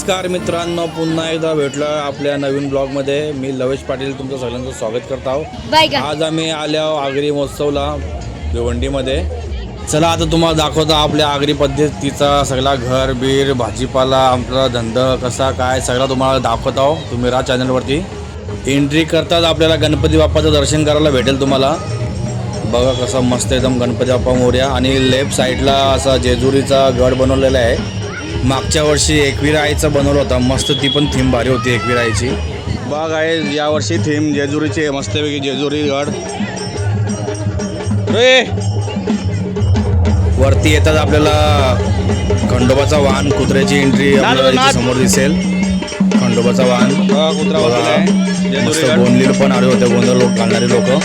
नमस्कार मित्रांनो, पुन्हा एकदा भेटलो आपल्या नवीन ब्लॉगमध्ये. मी लवेश पाटील तुमचं सगळ्यांचं स्वागत करत आहोत. आज आम्ही आलो आगरी महोत्सवला भिवंडीमध्ये. चला आता तुम्हाला दाखवतो आपल्या आगरी पद्धतीचा सगळा घर बीर भाजीपाला आपला धंदा कसा काय सगळा तुम्हाला दाखवत आहो. तुम्ही राहा चॅनलवरती. एंट्री करताच आपल्याला गणपती बाप्पाचं दर्शन करायला भेटेल. तुम्हाला बघा कसं मस्त एकदम गणपती बाप्पा मोरया. आणि लेफ्ट साईडला असा जेजुरीचा गड बनवलेला आहे. मागच्या वर्षी एकविरा आईचं बनवलं होता मस्त, ती पण थीम भारी होती एकविरा आईची. बघ आहे यावर्षी थीम जेजुरीची आहे मस्तपैकी जेजुरी गड. वरती येतात आपल्याला खंडोबाचा वाहन कुत्र्याची एंट्री आपल्याला समोर दिसेल. खंडोबाचा वाहन कुत्रा मस्त. गोंधळी पण आले होते, गोंधळ लोक घालणारे लोक.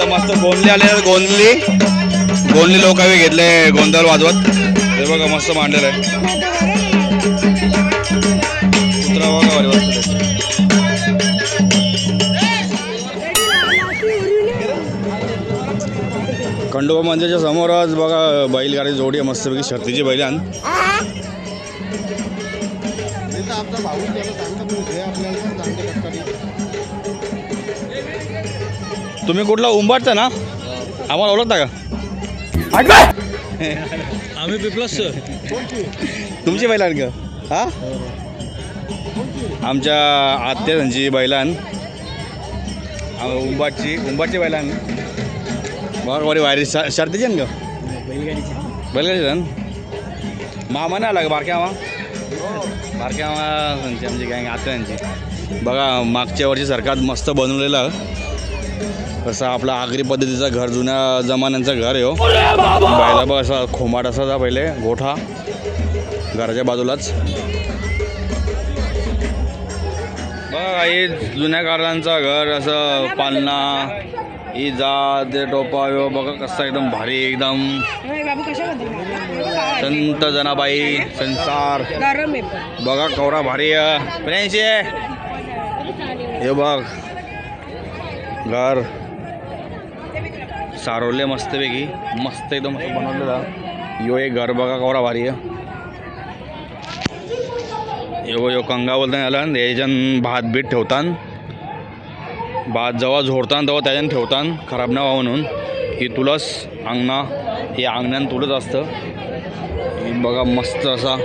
मस्त गोंधळी आले. गोंधळी लोक घेतले गोंधळ वाजवत. हे बघा मस्त मांडलेलं आहे. कुत्रा बघा भारी वाजत. खंडोबा मंदिराच्या समोरच बघा बैलगाडी जोडी आहे मस्तपैकी शर्तीची बैलान. तुम्ही कुठला उंबाटचा ना? आम्हाला ओळखता का? आम्ही पिपलास सर. तुमची बैलान का? हा आमच्या आत्याची बैलान उंबाटची बैलान. बघा बरी वायरी शर्तीची ना का? बैलगाडीची ना. मामा नाही आला का? बारक्या मामा आमची गँग आत्यांची. बघा मागच्या वर्षी सरकार मस्त बनवलेलं कसं आपलं आगरी पद्धतीचं घर, जुन्या जमान्यांचं घर आहे हो. बायला बघ असा खोमाट असायचा पहिले गोठा घराच्या बाजूलाच. बघा काही जुन्या काळांचं घर असं पालना ही जात टोपा यो बघा कसं एकदम भारी एकदम. संत जनाबाई संसार बघा कवरा भारी. हे बघ घर सारवले मस्तपैकी मस्त एकदम बनवलेलं. यो एक घर बघा कवरा भारी आहे. यो कंगा बोलता आला याच्यानं भात बीत ठेवतान. भात जेव्हा झोडतान तेव्हा त्याच्यानं ठेवतान खराब नाही व्हावं म्हणून. ही तुळस अंगणा, हे अंगणान तुळस असतं. ही बघा मस्त असा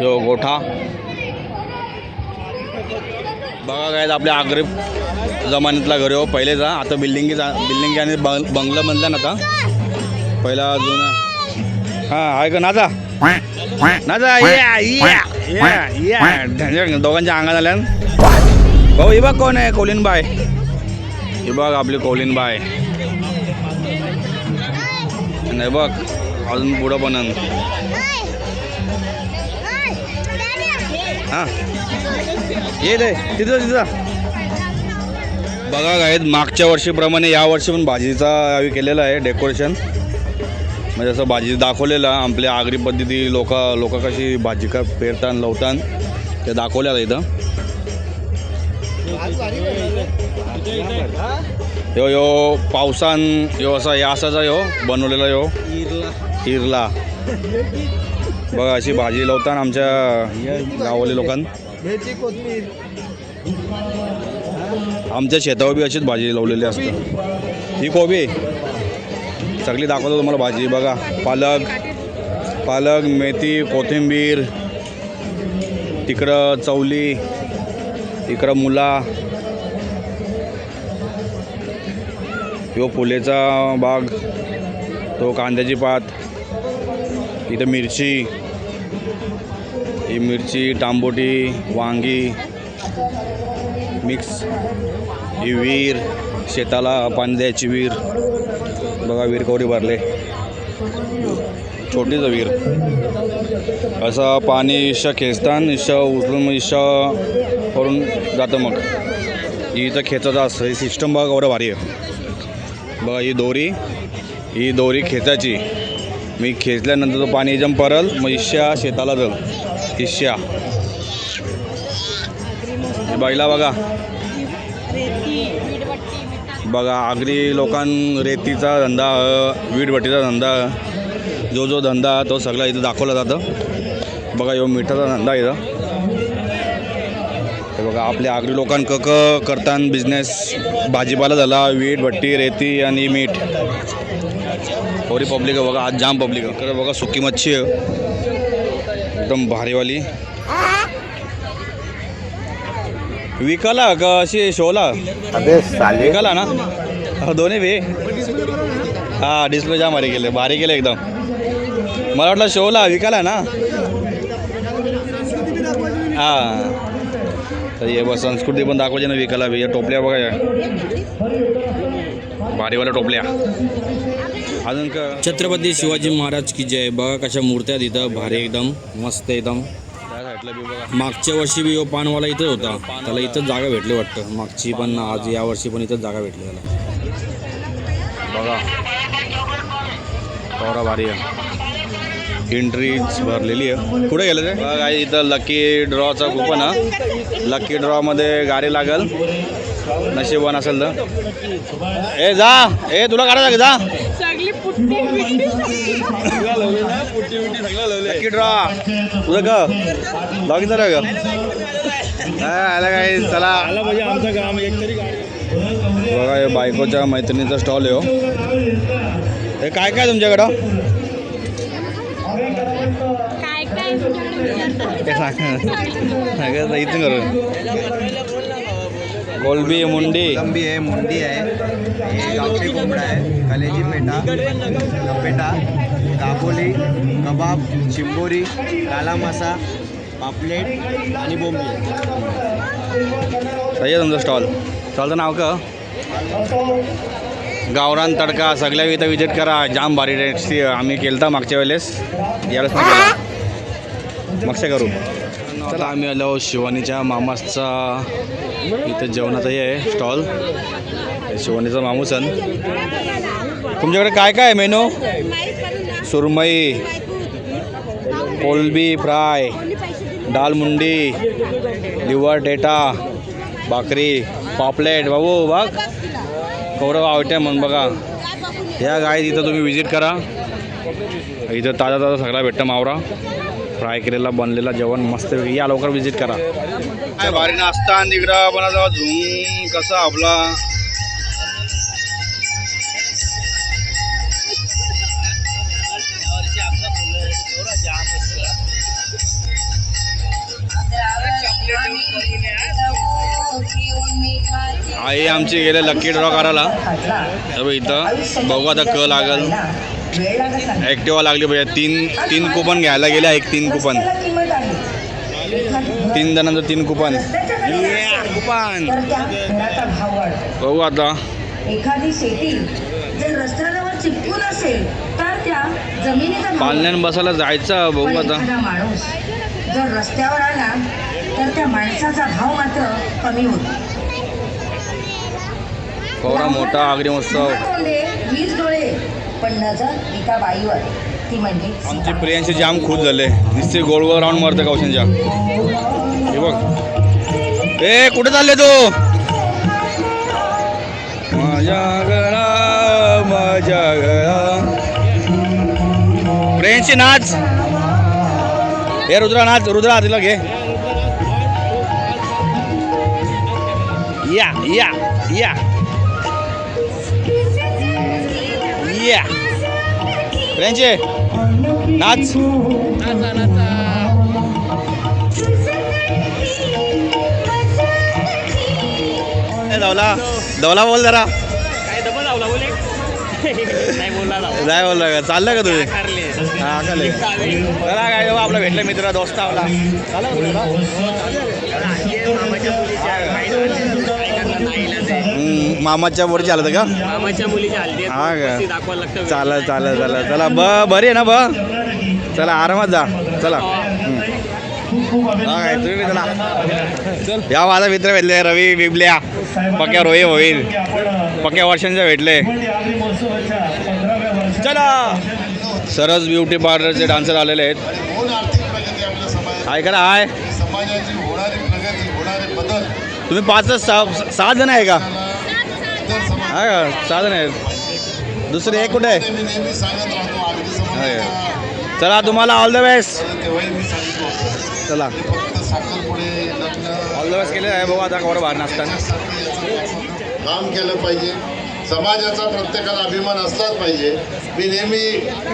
यो गोठा. बघा काय आपल्या आगरी जमान्यातला घर हो पहिलेचा. आता बिल्डिंग आणि बंगला बनला ना आता. पहिला जुना हां आहे का नाचा दोघांच्या अंगात आल्या. भाऊ ही बघ कोण आहे? कौलीनबाई. ही बघ आपली कौलीनबाई. नाही बघ अजून पुढं बनन. हां ये दे तिथं. बघा काय मागच्या वर्षीप्रमाणे यावर्षी पण भाजीचा आम्ही केलेला आहे डेकोरेशन. म्हणजे असं भाजी दाखवलेलं आपल्या आगरी पद्धती लोक कशी भाजी का पेरतात लावतात ते दाखवल्या इथं. यो पावसान यो असा या असाचा यो बनवलेला यो इरला. बघा अशी भाजी लावतात आमच्या गाववाली लोकांना. आमच्या शेतावर बी अशीच भाजी लावलेली असते. ही कोबी सगळी दाखवतो तुम्हाला भाजी. बघा पालक मेथी कोथिंबीर, तिकडं चवली, इकडं मुला. यो फुलेचा बाग, तो कांद्याची पात, इथं मिरची, ही मिरची टांबोटी वांगी मिक्स. ही विहीर, शेताला पाणी द्यायची विहीर. बघा विहीर कवरी भरले, छोटीच विहीर. असं पाणी इशा खेचतान इशा उचलून इशा करून जातं. मग इथं खेचायचं असतं. ही सिस्टम बघा एवढं भारी आहे. बघा ही दोरी खेचायची. मी खेचल्यानंतर तो पाणी एकदम परल, मग हिश्श्या शेताला जाईल. हिश्श्या बैला बघा बघा आगरी लोकां रेतीचा धंदा, वीटभट्टीचा धंदा, जो धंदा तो सगळा इथं दाखवला जातं. बघा ह्यो मिठाचा धंदा इथं. हे बघा आपल्या आगरी लोकांक करताना बिझनेस भाजीपाला झाला, वीट भट्टी रेती आणि मीठ. होरी पब्लिक आहे बघा, आज जाम पब्लिक आहे. तर बघा सुकी मच्छी आहे एकदम भारीवाली. विकाला का अशी शोला विकाला ना दोन्ही बी. हां डिस्प्ले जाम भारी केले एकदम. मला वाटलं शोला विकाला ना. हां तर ये बस संस्कृती पण दाखवायची ना विकायला बी. या टोपल्या बघा भारीवाल्या टोपल्या. अजून का छत्रपती शिवाजी महाराज की जय. बघा कशा मूर्त्या तिथं भारी एकदम मस्त एकदम. मागच्या वर्षी बी पानवाला इथं होता, त्याला इथं जागा भेटली वाटतं मागची पण, आज या वर्षी पण इथं जागा भेटली त्याला. बघा थोडा भारी आहे. एंट्रीच भरलेली आहे. कुठे गेलं ते बघा इथं लकी ड्रॉचा कुपन आहे. लकी ड्रॉमध्ये गाडी लागल, नशीबवान असेल तर. ए जा ए तुला काढायचं जा. लकी ड्रॉ तुझं का लॉगिन झालं का काय चला आमचं काम एकतरी. बघा हे बायकोच्या मैत्रिणीचा स्टॉल आहे हो. हे काय काय तुमच्याकडं इथून करू. कोलबी मुंडी आहे, मुंडी आहे, गावठी कोंबडा आहे, कलेजी पेटा, काबोली, कबाब, चिंबोरी, काला मासा, पापलेट आणि बोंबी. सही आहे तुमचं स्टॉलचं नाव का? गावरान तडका. सगळ्या इथं विजिट करा, जाम भारी रेट्सची. आम्ही केलता मागच्या वेळेस, यावेळेस नाही केला, मागच्या करू. चला आम्ही आलो शिवानीच्या मामाचा इथं जेवणाचं हे आहे स्टॉल. शिवानीचा मामूसन. तुमच्याकडे काय काय आहे मेनू? सुरमई, कोलबी फ्राय, दाल मुंडी, लिव्हर टेटा, भाकरी, पापलेट. बाबू बघ कौरव आवटे म्हणून बघा. या गाय इथं तुम्ही विजिट करा. इथं ताजा सगळा भेटतं मावरा. फ्राय केलेला बनलेला जेवण मस्त. या लवकर विजिट करा. काय भारी नाश्ता निगडा बनवा. झूम कसा आपला आई आमची गेले लकी ड्रॉ करायला. इथं बघू आता क लागल. ॲक्टिवा लागली पाहिजे. तीन कुपन घ्यायला गेल्या. 3 कुपन 3 जणांचं 3 कुपन. बघू आता. एखादी शेती जर रस्त्यावर चिपकून असेल तर त्या जमिनीचा पालण्यानं बसायला जायचं. बघू आता. माणूस जर रस्त्यावर आला तर त्या माणसाचा भाव मात्र कमी होतो. कवरा मोठा आगरी महोत्सव. 20 डोळे पण नजर एका बाईवर, ती म्हणजे आमची प्रियांशी जाम खुश झाले. नुसते गोलवर राऊंड मारते कौशनच्या. हे बघ ए कुठे चालले तू? माझ्या घरा प्रियांशी नाच. हे रुद्रा नाच. रुद्रा तिला घे. या या या या प्रियांशी नाच. दवला बोल जरा. नाही बोलला का? चाललं का तुम्ही? हां चालेल. चला काय आपला भेटलं मित्र दोस्त आपला. मामाच्या वरची आलं का? मामाच्या मुलीच्या हल्दी हा का? दाखवायला लागतं. चालेल चालेल चालेल. चला बरी आहे ना चला आरामात जा. चला काय, तुम्ही बी चला. या माझा मित्र भेटले रवी बिबल्या पक्या रोही होईल पक्या वर्षांचे भेटले. चला सरस ब्युटी पार्लरचे डान्सर आलेले आहेत. काय करा हाय समाजाची होणारी प्रगती होणारे बदल तुम्ही 5-6 जण आहे का? आहे का 6 जण आहेत. दुसरे एक कुठे आहे? मी नेहमी सांगत राहतो अगदी समाजाच्या चला तुम्हाला ऑल द बेस्ट. तेव्हाही मी सांगितलं चला फक्त साखरपुडे लग्न ऑल द बेस्ट केले आहे बघा आता कवर बाहेर नसताना. काम केलं पाहिजे. समाजाचा प्रत्येकाला अभिमान असलाच पाहिजे. मी नेहमी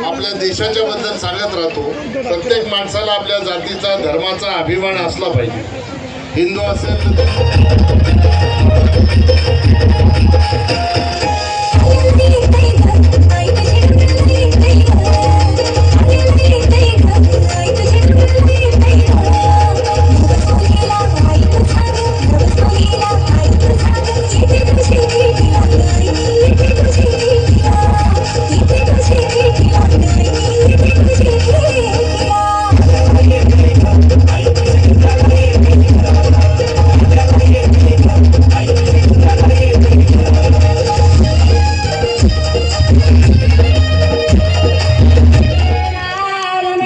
आपल्या देशाच्या बद्दल सांगत राहतो प्रत्येक माणसाला आपल्या जातीचा धर्माचा अभिमान असला पाहिजे. हिंदू असेल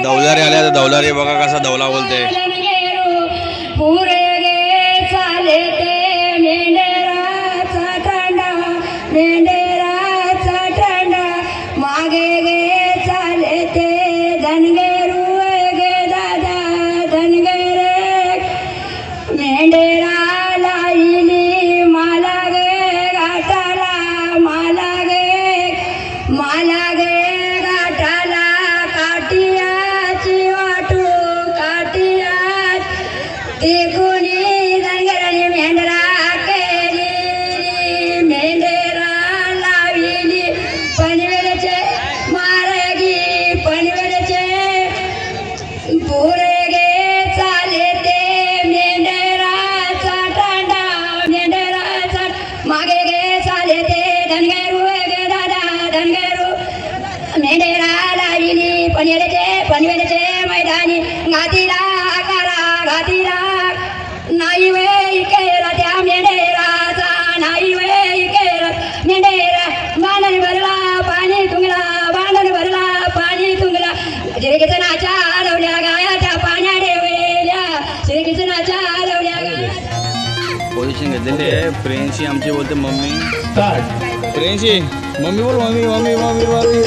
दौलारी आल्या तर दौलारी बघा कसा दौला बोलते. पुरे गे चाले ते मेंढराचा टांडा मेंढराचा टांडा मागे गे चाले ते धनगेरू गे दादा धनगेरे मेंढरा लाईली माला गे गाठाला माला गे गाठाला काटियाची वाटू काटियात ते कोणी धनगराने मेंढरा केली मेंढरा लाविली पनवेलचे मारगी पनवेलचे पुरे गे चाले ते मेंढराचा टांडा मेंढराचा मागे गे चाले ते धनगरू गे दादा धनगरू मेंढरा लाविली पनवेलचे मैदानी घातीला आकारा घातीला नाही वे केला त्या मेंढराचा नाही वे केला मेंढरा बांधण भरला पाणी तुंगला बांधण भरला पाणी तुंगला श्रीकृष्णाच्या लवल्या गायाच्या पाण्या डेवल्या श्रीकृष्णाच्या लवल्या गायाच्या पोझिशन घेतलेली आहे. प्रेन्सी आमची बोलते मम्मी प्रेन्सी मम्मी बोल mummy mummy mummy mummy.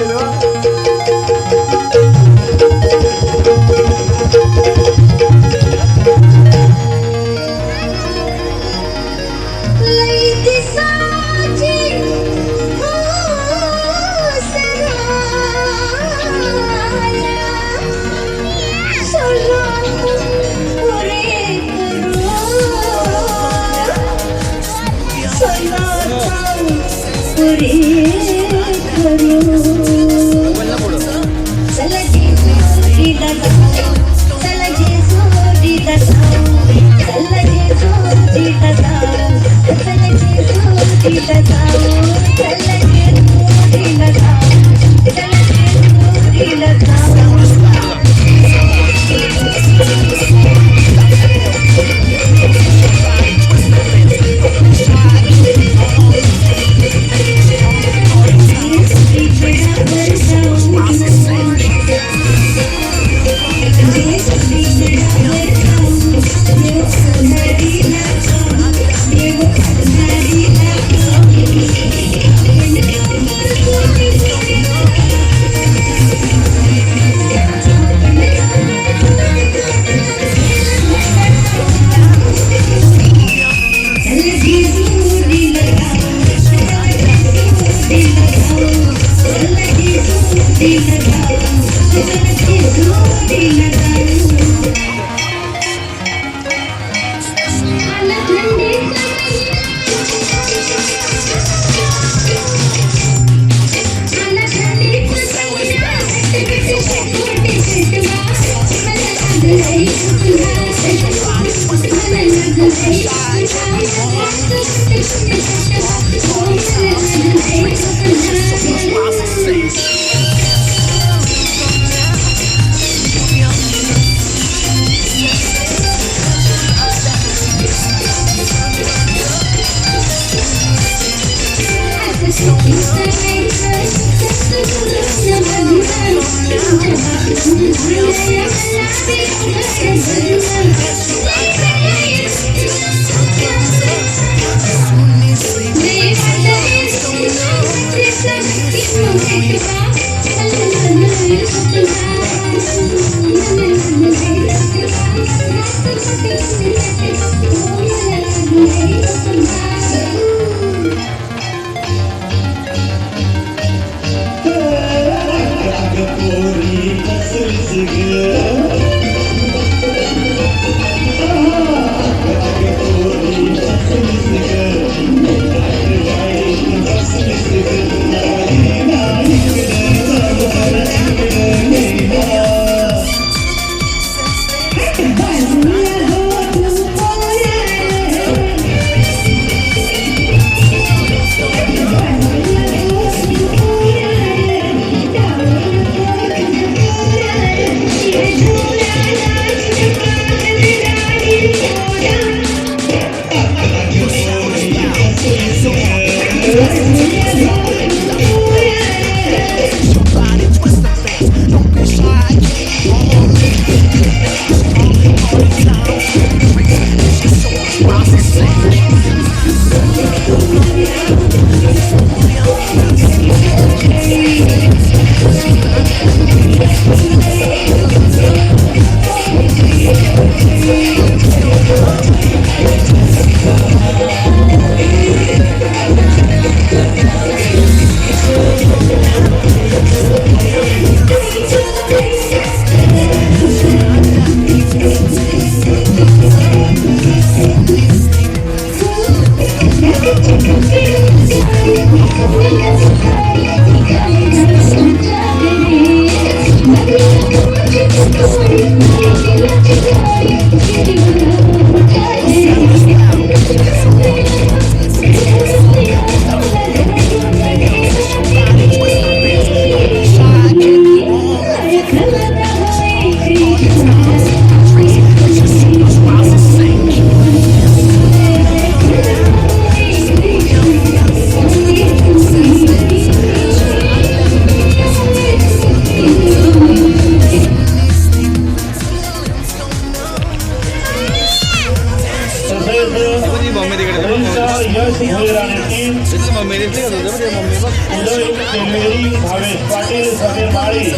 Bhavesh Patil, Samir Mali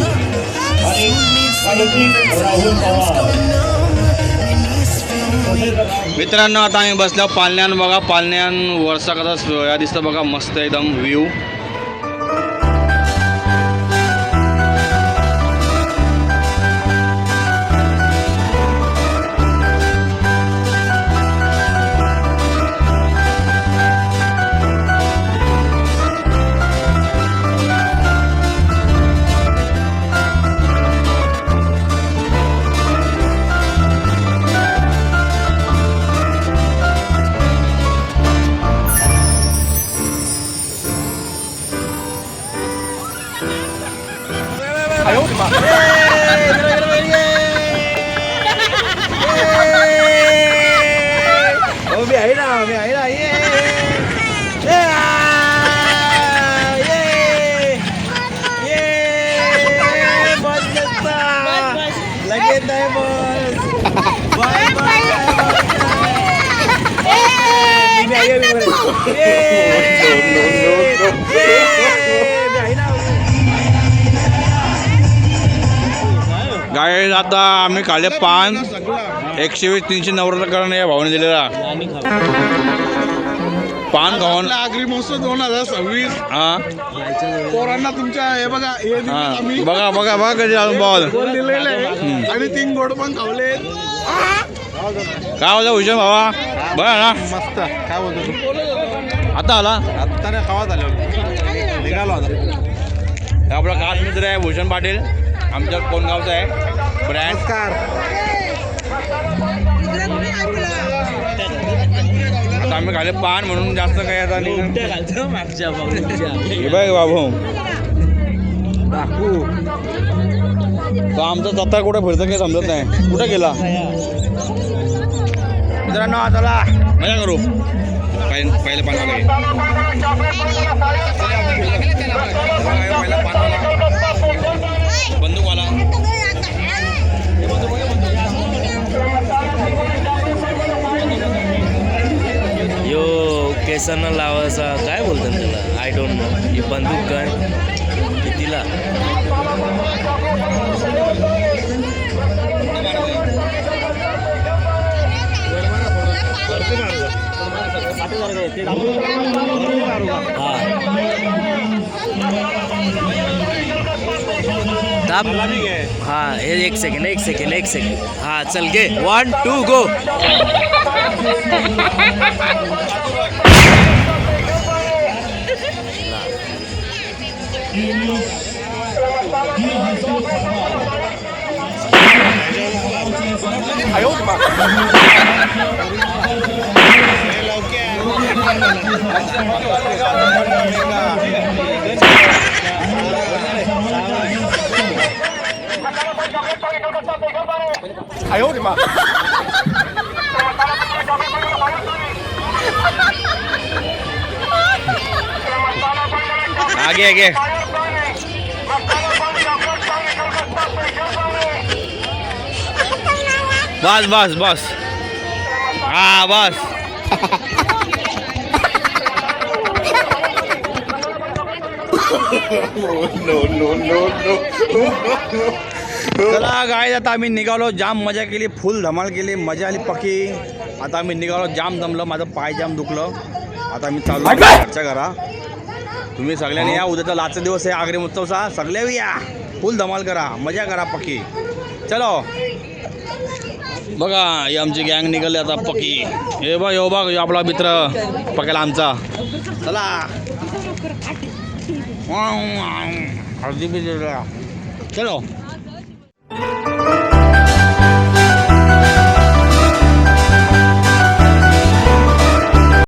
आणि राहुल पवार. मित्रांनो आता आम्ही बसलो पालण्यान बघा. पालण्यान वर्षा कसा या दिसतं बघा, मस्त एकदम व्ह्यू. गाय आता आम्ही खाल्ले पान 120 390 करून या भावाने दिलेला पान खाऊन आगरी महोत्सव 2026. हा पोरांना तुमच्या हे बघा हे दिलं आम्ही बघा बघा बघा कधी अजून बॉल दिलेलं आहे आणि 3 गोड पण खावले. काय होतं भूषण भावा बघा ना मस्त. काय बोलतो तू? आता आला आता नाही खावा झालं निघालो आता. आपला खास मित्र आहे भूषण पाटील, आमच्या कोणगावचा आहे ब्रँड. आता आम्ही खाले पान म्हणून जास्त काही आता हे बघ बाबू तो आमचा सत्ता कुठे फिरतं काही समजत नाही, कुठे गेला. मित्रांनो चला मजा करू. पहिले पान बंदूकवाला पोलिसांना लावायचा काय बोलतात त्याला आय डोंट नो. ही बंदूक गण कितीला दाब हाँ एक सेकंड हाँ चल गे 1 2 गो. आगे बस हाँ बस. चला गाय आता आम्ही निघालो. जाम मजा केली, फुल धमाल केली, मजा आली पक्की. आता आम्ही निघालो, जाम दमलं, माझं पाय जाम दुखलं. आता आम्ही चाललो घरच्या घरा. तुम्ही सगळ्यांनी या, उद्याचा लास्टचा दिवस आहे आगरी महोत्सवचा. सगळे या, फुल धमाल करा, मजा करा पक्की. चलो बघा ही आमची गँग निघाली आता पक्की. हे बघ हो बघ आपला मित्र पक्याला आमचा. चला हळदी बी चलो.